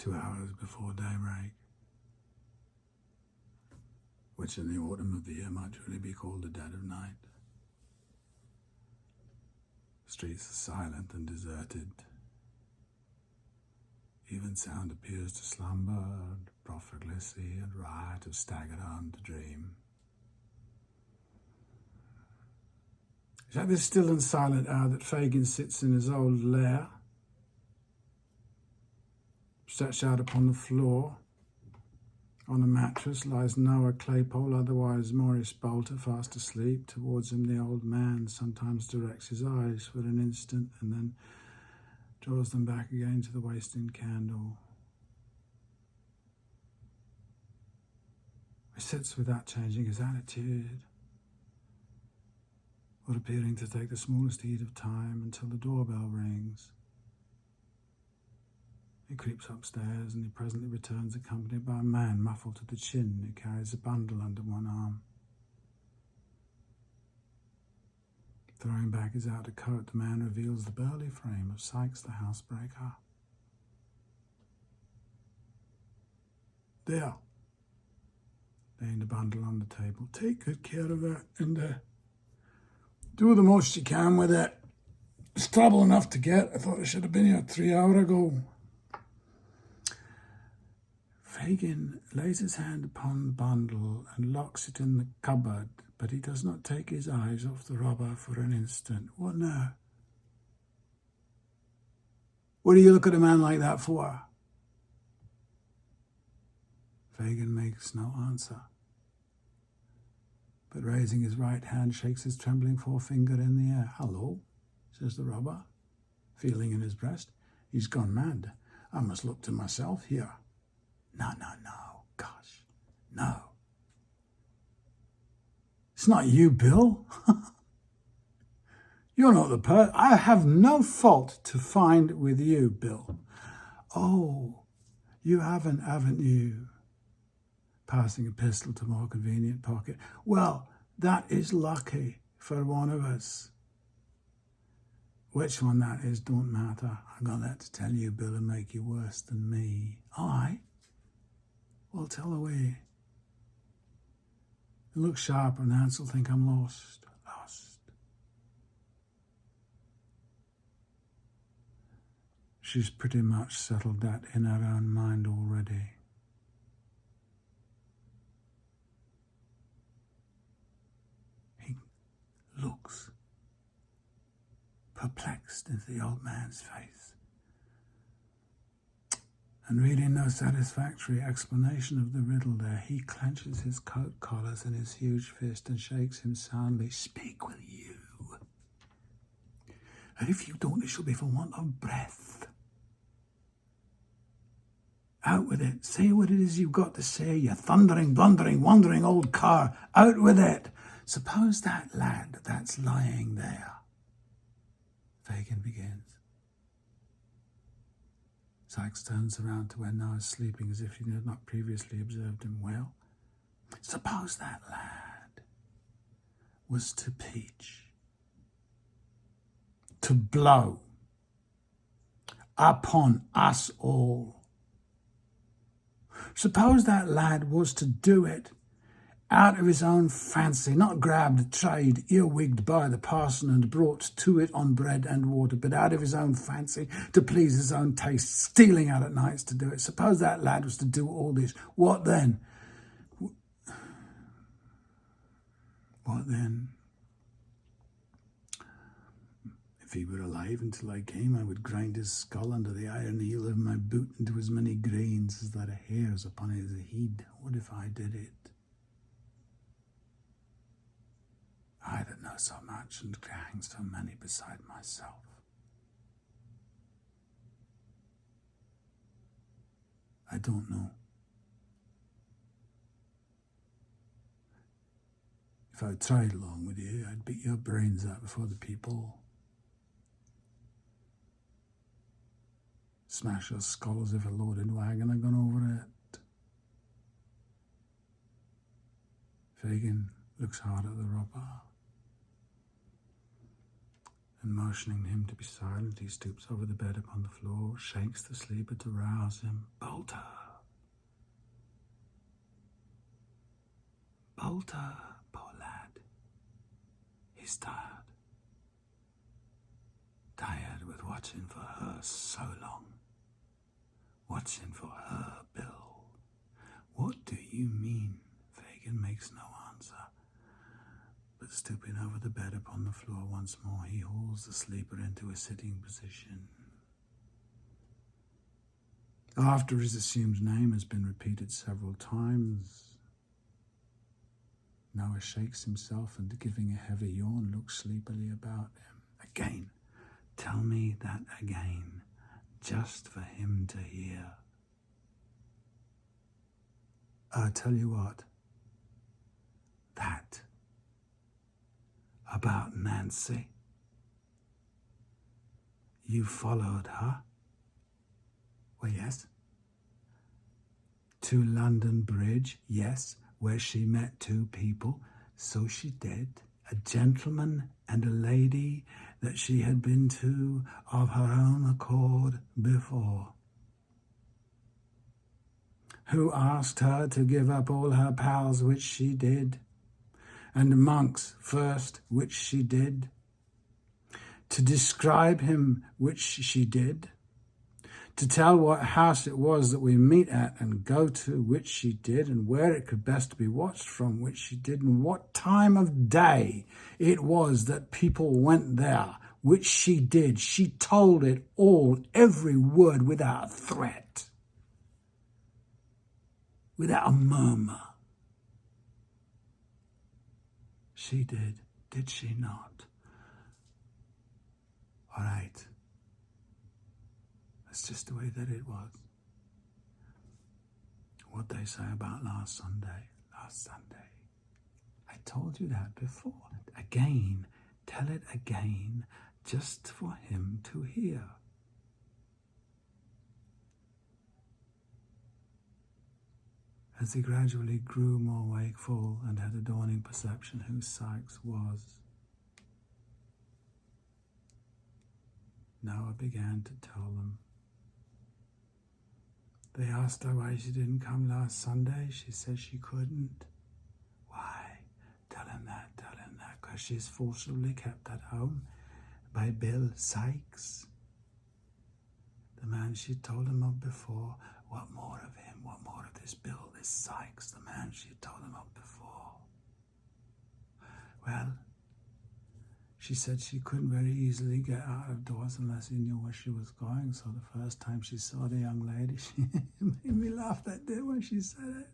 2 hours before daybreak, which in the autumn of the year might really be called the dead of night. The streets are silent and deserted. Even sound appears to slumber, and profligacy and riot have staggered on to dream. It's at this still and silent hour that Fagin sits in his old lair, stretched out upon the floor. On a mattress lies Noah Claypole, otherwise Maurice Bolter, fast asleep. Towards him the old man sometimes directs his eyes for an instant and then draws them back again to the wasting candle. He sits without changing his attitude, or appearing to take the smallest heed of time, until the doorbell rings. He creeps upstairs and he presently returns accompanied by a man muffled to the chin who carries a bundle under one arm. Throwing back his outer coat, the man reveals the burly frame of Sikes the housebreaker. There, laying the bundle on the table. Take good care of it and do the most you can with it. It's trouble enough to get. I thought I should have been here 3 hours ago. Fagin lays his hand upon the bundle and locks it in the cupboard, but he does not take his eyes off the robber for an instant. What now? What do you look at a man like that for? Fagin makes no answer, but raising his right hand, shakes his trembling forefinger in the air. Hello, says the robber, feeling in his breast. He's gone mad. I must look to myself here. No, gosh, no. It's not you, Bill. You're not the person. I have no fault to find with you, Bill. Oh, you haven't you? Passing a pistol to a more convenient pocket. Well, that is lucky for one of us. Which one that is don't matter. I'm going to have to tell you, Bill, and make you worse than me. I? Well, tell away. Look sharp and Nance will think I'm lost. She's pretty much settled that in her own mind already. He looks perplexed into the old man's face, and reading no satisfactory explanation of the riddle there, he clenches his coat collars in his huge fist and shakes him soundly. Speak with you. And if you don't, it shall be for want of breath. Out with it. Say what it is you've got to say, you thundering, blundering, wandering old car. Out with it. Suppose that lad that's lying there. Fagin begins. Sikes turns around to where Noah's sleeping as if he had not previously observed him well. Suppose that lad was to peach, to blow upon us all. Suppose that lad was to do it out of his own fancy, not grabbed, trade, earwigged by the parson and brought to it on bread and water, but out of his own fancy, to please his own taste, stealing out at nights to do it. Suppose that lad was to do all this. What then? What then? If he were alive until I came, I would grind his skull under the iron heel of my boot into as many grains as there are hairs upon his head. What if I did it? I that know so much and hang so many beside myself. I don't know. If I tried along with you, I'd beat your brains out before the people. Smash your skull as if a loaded wagon had gone over it. Fagin looks hard at the robber and motioning him to be silent, he stoops over the bed upon the floor, shakes the sleeper to rouse him. Bolter! Bolter, poor lad. He's tired. Tired with watching for her so long. Watching for her, Bill. What do you mean? Fagin makes no answer, but stooping over the bed upon the floor once more, he hauls the sleeper into a sitting position. After his assumed name has been repeated several times, Noah shakes himself and, giving a heavy yawn, looks sleepily about him. Again, tell me that again, just for him to hear. I tell you what, that about Nancy. You followed her? Well, yes. To London Bridge, yes, where she met two people. So she did. A gentleman and a lady that she had been to of her own accord before, who asked her to give up all her pals, which she did, and monks first, which she did, to describe him, which she did, to tell what house it was that we meet at and go to, which she did, and where it could best be watched from, which she did, and what time of day it was that people went there, which she did. She told it all, every word, without a threat, without a murmur. She did she not? All right. That's just the way that it was. What they say about last Sunday. I told you that before. Again, tell it again, just for him to hear. As he gradually grew more wakeful and had a dawning perception who Sikes was, Noah began to tell them. They asked her why she didn't come last Sunday. She said she couldn't. Why? Tell him that, because she's forcibly kept at home by Bill Sikes, the man she told him of before. What more of him? What more of this Bill, this Sikes, the man she told him of before? Well, she said she couldn't very easily get out of doors unless he knew where she was going. So the first time she saw the young lady, she made me laugh that day when she said it.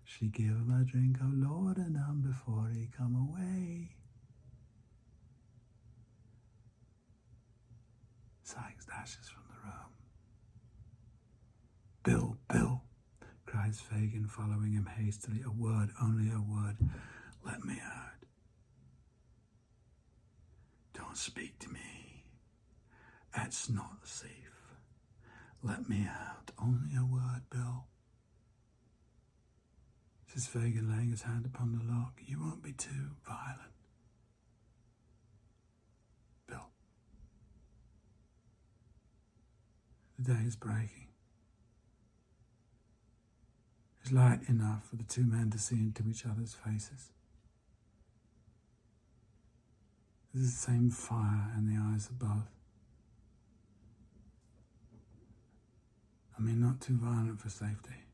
She gave him a drink of laudanum before he come away. Sikes dashes from the room. Bill, cries Fagin, following him hastily. A word, only a word. Let me out. Don't speak to me. That's not safe. Let me out. Only a word, Bill. Says Fagin, laying his hand upon the lock. You won't be too violent. Bill. The day is breaking. It's light enough for the two men to see into each other's faces. There's the same fire in the eyes of both. I mean, not too violent for safety.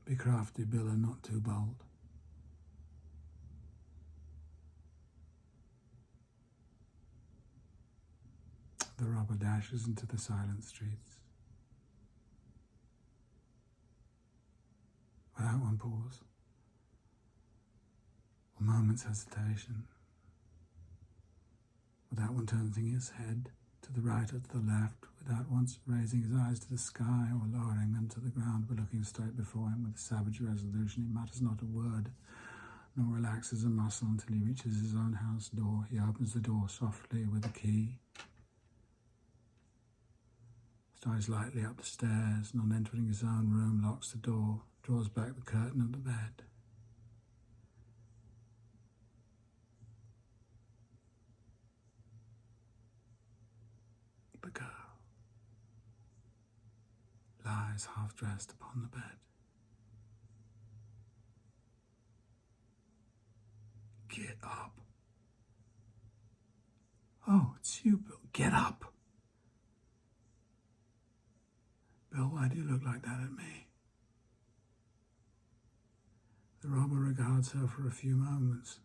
Be crafty, Bill, and not too bold. The robber dashes into the silent streets. Without one pause, a moment's hesitation, without one turning his head to the right or to the left, without once raising his eyes to the sky or lowering them to the ground, but looking straight before him with a savage resolution. He mutters not a word, nor relaxes a muscle until he reaches his own house door. He opens the door softly with a key, strides lightly up the stairs, and on entering his own room, locks the door, draws back the curtain of the bed. lies half-dressed upon the bed. Get up. Oh, it's you, Bill. Get up. Bill, why do you look like that at me? The robber regards her for a few moments.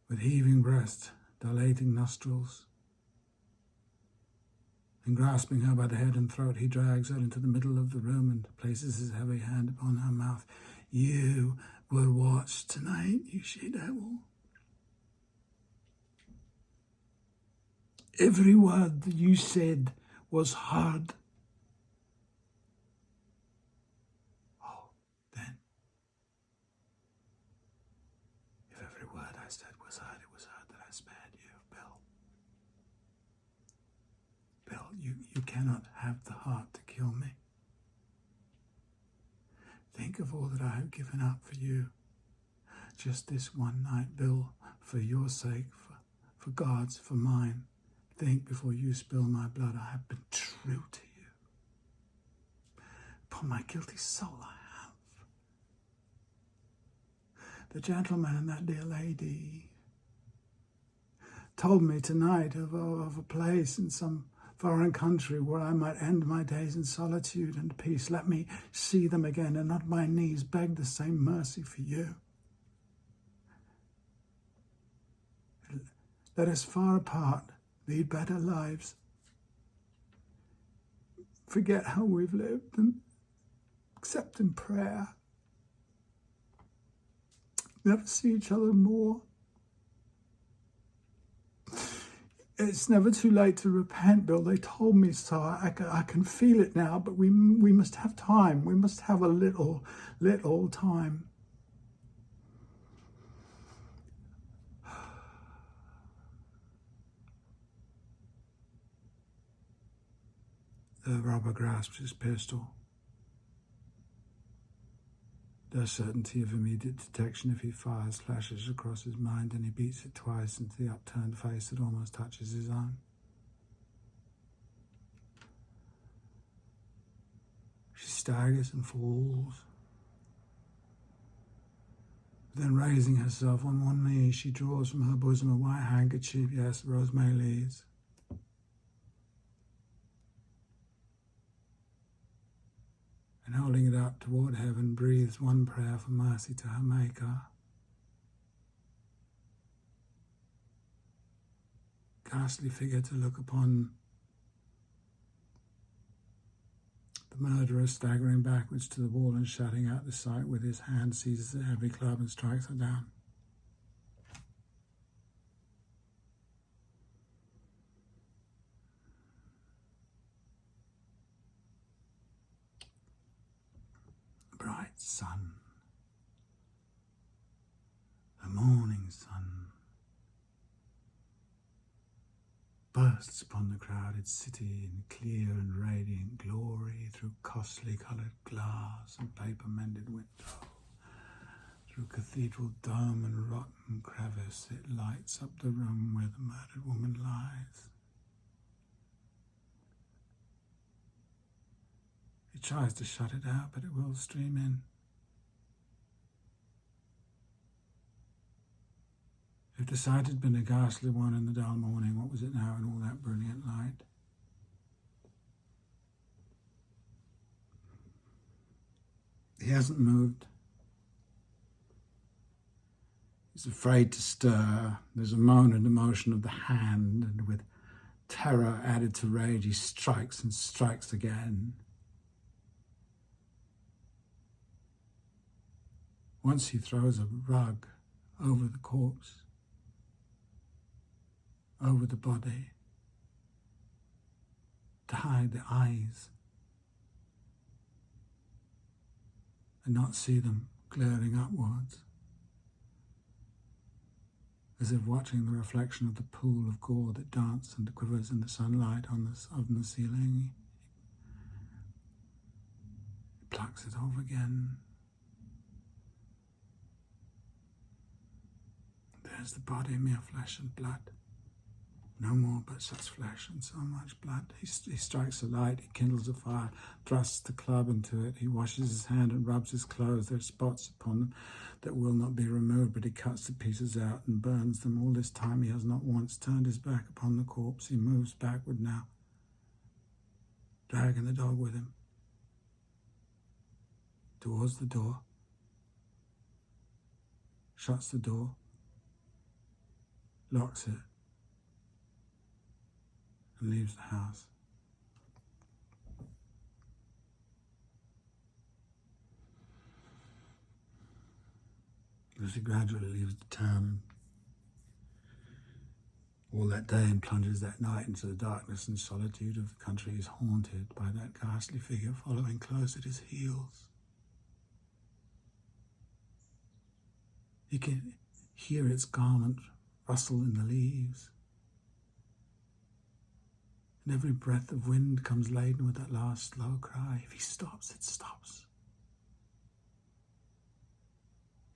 With heaving breast, dilating nostrils, and grasping her by the head and throat, he drags her into the middle of the room and places his heavy hand upon her mouth. You were watched tonight, you she-devil. Every word that you said was heard. Oh, then, if every word I said was heard, it was heard that I spared you, Bill. Bill, you cannot have the heart to kill me. Think of all that I have given up for you. Just this one night, Bill, for your sake, for God's, for mine. Think before you spill my blood. I have been true to you. Upon my guilty soul I have. The gentleman and that dear lady told me tonight of a place in some foreign country where I might end my days in solitude and peace. Let me see them again and on my knees beg the same mercy for you. Let us far apart lead better lives. Forget how we've lived and accept in prayer. Never see each other more. It's never too late to repent, Bill. They told me so. I can feel it now, but we must have time. We must have a little time. The robber grasps his pistol. The certainty of immediate detection if he fires flashes across his mind, and he beats it twice into the upturned face that almost touches his own. She staggers and falls. Then, raising herself on one knee, she draws from her bosom a white handkerchief, yes, Rosemary's. And holding it up toward heaven, breathes one prayer for mercy to her Maker. Ghastly figure to look upon. The murderer, staggering backwards to the wall and shutting out the sight with his hand, seizes a heavy club and strikes her down. Bright sun, the morning sun, bursts upon the crowded city in clear and radiant glory through costly coloured glass and paper-mended window. Through cathedral dome and rotten crevice, it lights up the room where the murdered woman lies. He tries to shut it out, but it will stream in. If the sight had been a ghastly one in the dull morning, what was it now in all that brilliant light? He hasn't moved. He's afraid to stir. There's a moan and a motion of the hand, and with terror added to rage, he strikes and strikes again. Once he throws a rug over the corpse, over the body, to hide the eyes and not see them glaring upwards, as if watching the reflection of the pool of gore that dances and quivers in the sunlight on the ceiling. He plucks it off again. There's the body, mere flesh and blood. No more but such flesh and so much blood. He strikes a light, he kindles a fire, thrusts the club into it. He washes his hand and rubs his clothes. There are spots upon them that will not be removed, but he cuts the pieces out and burns them. All this time he has not once turned his back upon the corpse. He moves backward now, dragging the dog with him towards the door, shuts the door, locks it, and leaves the house. As he gradually leaves the town, all that day and plunges that night into the darkness and solitude of the country, is haunted by that ghastly figure following close at his heels. He can hear its garment rustle in the leaves, and every breath of wind comes laden with that last slow cry. If he stops, it stops.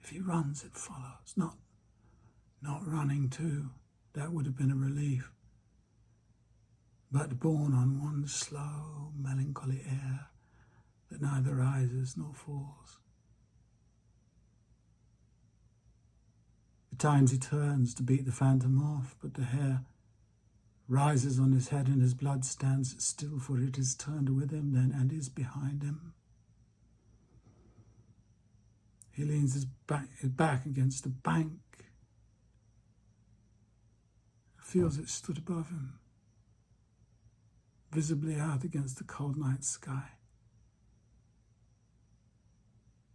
If he runs, it follows. Not running too, that would have been a relief, but borne on one slow, melancholy air that neither rises nor falls. At times he turns to beat the phantom off, but the hair rises on his head and his blood stands still, for it is turned with him then and is behind him. He leans his back against the bank, feels it stood above him, visibly out against the cold night sky.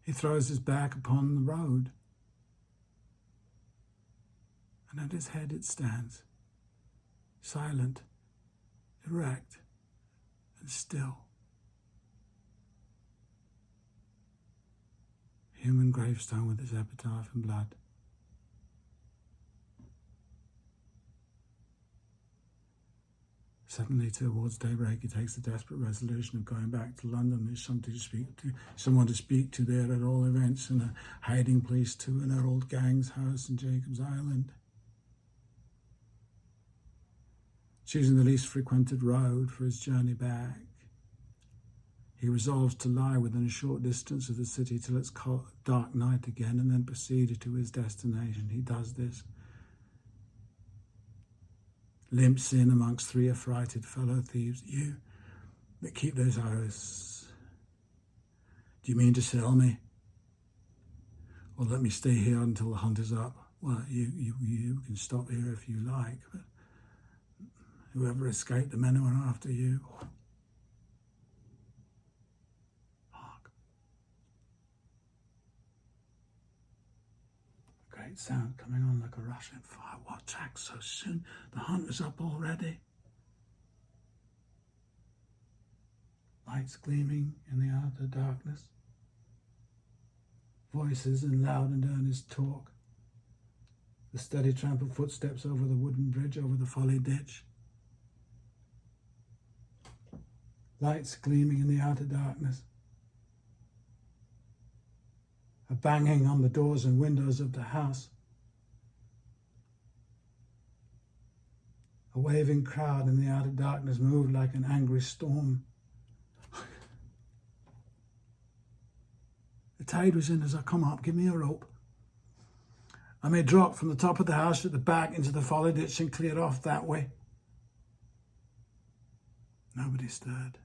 He throws his back upon the road, and at his head it stands, silent, erect, and still. Human gravestone with its epitaph in blood. Suddenly, towards daybreak, he takes the desperate resolution of going back to London. There's someone to speak to there at all events, and a hiding place too in her old gang's house in Jacob's Island. Choosing the least frequented road for his journey back, he resolves to lie within a short distance of the city till it's dark night again, and then proceed to his destination. He does this, limps in amongst three affrighted fellow thieves. You that keep those hours, do you mean to sell me? Or let me stay here until the hunt is up? Well, you can stop here if you like, but whoever escaped the men who are after you. Hark. A great sound coming on like a rushing fire. What, Jack, so soon? The hunt is up already. Lights gleaming in the outer darkness. Voices in loud and earnest talk. The steady tramp of footsteps over the wooden bridge, over the folly ditch. Lights gleaming in the outer darkness. A banging on the doors and windows of the house. A waving crowd in the outer darkness moved like an angry storm. The tide was in as I come up. Give me a rope. I may drop from the top of the house at the back into the folly ditch and clear off that way. Nobody stirred.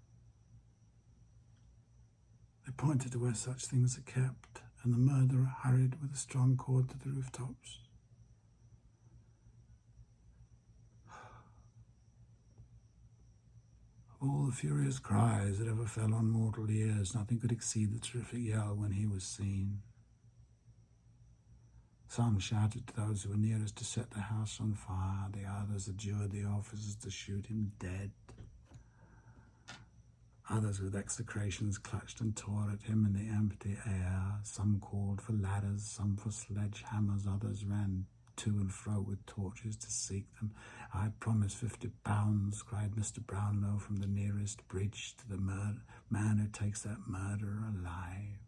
They pointed to where such things are kept, and the murderer hurried with a strong cord to the rooftops. Of all the furious cries that ever fell on mortal ears, nothing could exceed the terrific yell when he was seen. Some shouted to those who were nearest to set the house on fire. The others adjured the officers to shoot him dead. Others with execrations clutched and tore at him in the empty air. Some called for ladders, some for sledgehammers. Others ran to and fro with torches to seek them. I promised £50, cried Mr. Brownlow from the nearest bridge, to the man who takes that murderer alive.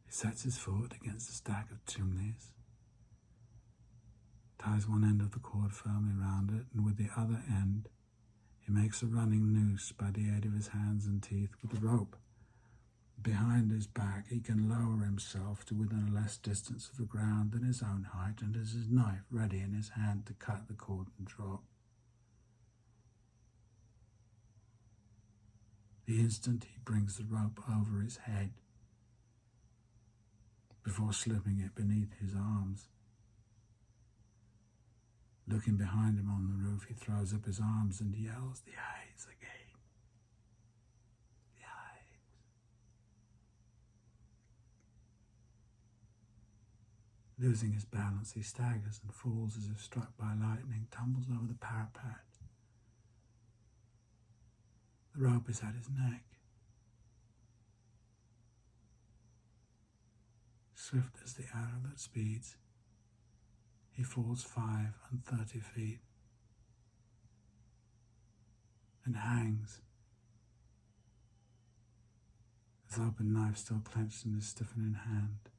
He sets his foot against the stack of chimneys, ties one end of the cord firmly round it, and with the other end he makes a running noose by the aid of his hands and teeth with the rope. Behind his back he can lower himself to within a less distance of the ground than his own height, and has his knife ready in his hand to cut the cord and drop. The instant he brings the rope over his head, before slipping it beneath his arms. Looking behind him on the roof, he throws up his arms and yells, "The hides again! The hides!" Losing his balance, he staggers and falls as if struck by lightning, tumbles over the parapet. The rope is at his neck. Swift as the arrow that speeds, he falls 35 feet and hangs, his open knife still clenched in his stiffening hand.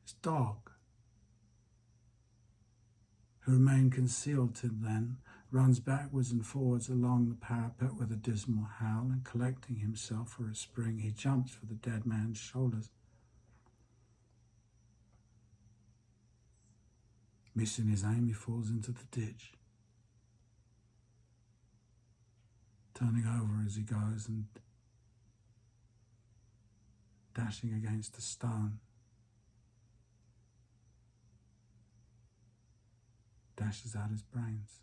His dog, who remained concealed till then, runs backwards and forwards along the parapet with a dismal howl, and collecting himself for a spring, he jumps for the dead man's shoulders. Missing his aim, he falls into the ditch, turning over as he goes and dashing against a stone. Dashes out his brains.